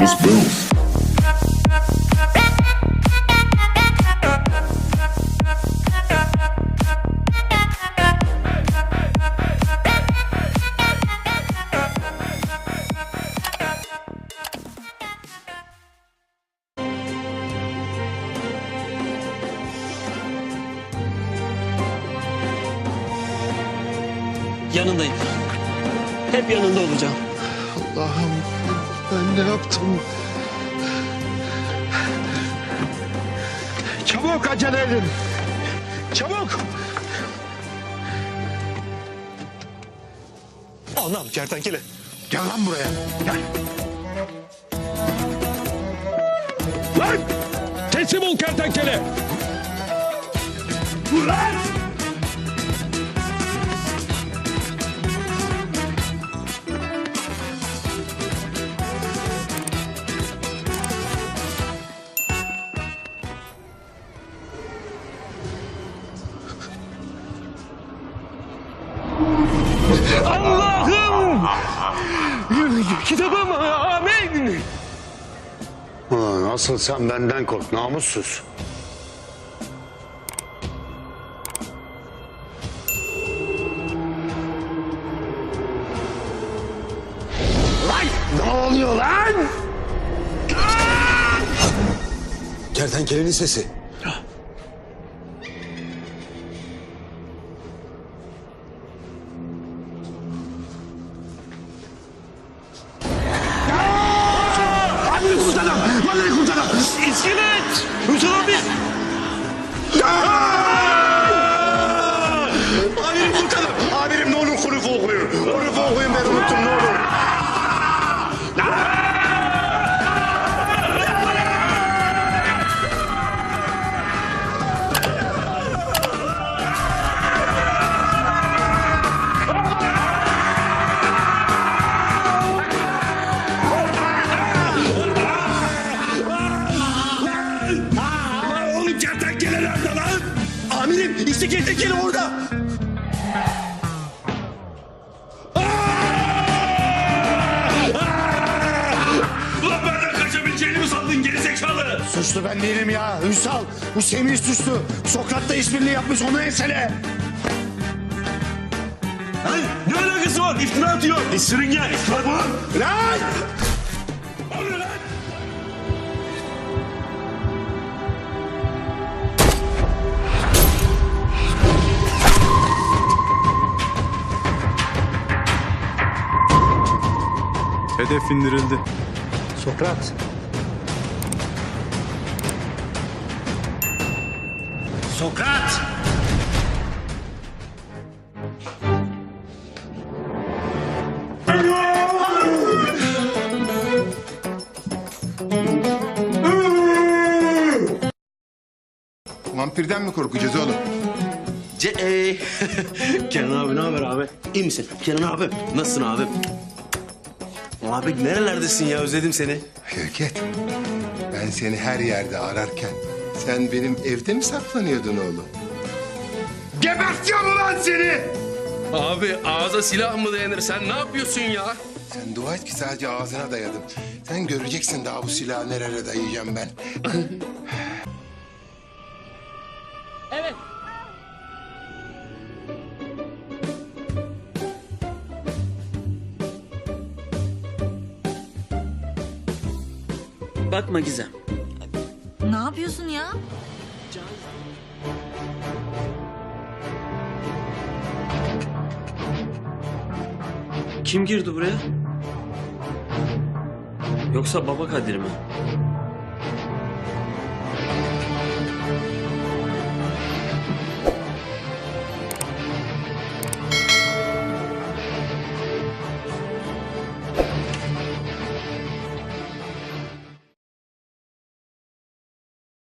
his bills. Yanındayım. Hep yanında olacağım. Allah'ım ben ne yaptım? Çabuk acele edin. Çabuk. Anam kertenkele. Gel lan buraya. Gel. Lan! Teslim ol kertenkele. Dur lan! Allah'ım! Kitabım amin! Asıl sen benden kork namussuz. Lan! Ne oluyor lan? Kertenkelenin sesi. Amirim kurtarın! Vallahi kurtarın! İskelet! Hüsam abi! Amirim kurtarın! Amirim ne olur kurufu okuyun. Kurufu okuyun ben unuttum ne olur. Oğlum kertenkele nerede lan? Amirim işte kertenkele orada. Ulan benden kaçabileceğini mi sandın gerizekalı? Suçlu ben değilim ya. Ünsal. Bu Semih suçlu. Sokrat'la işbirliği yapmış onu ensele. Lan ne alakası var? İftira atıyor. Sürüngen iftira bu. Lan! Ne oluyor lan? Hedef indirildi. Sokrat. Sokrat! Vampirden mi korkacağız oğlum? Kenan abi ne haber abi? İyi misin? Kenan abi nasılsın abi? Abi nerelerdesin ya özledim seni. Şevket, ben seni her yerde ararken sen benim evde mi saklanıyordun oğlum? Geberteceğim ulan seni! Abi ağza silah mı dayanır? Sen ne yapıyorsun ya? Sen dua et ki sadece ağzına dayadım. Sen göreceksin daha bu silahı nereye dayayacağım ben. Evet. Bakma Gizem. Ne yapıyorsun ya? Kim girdi buraya? Yoksa Baba Kadir mi?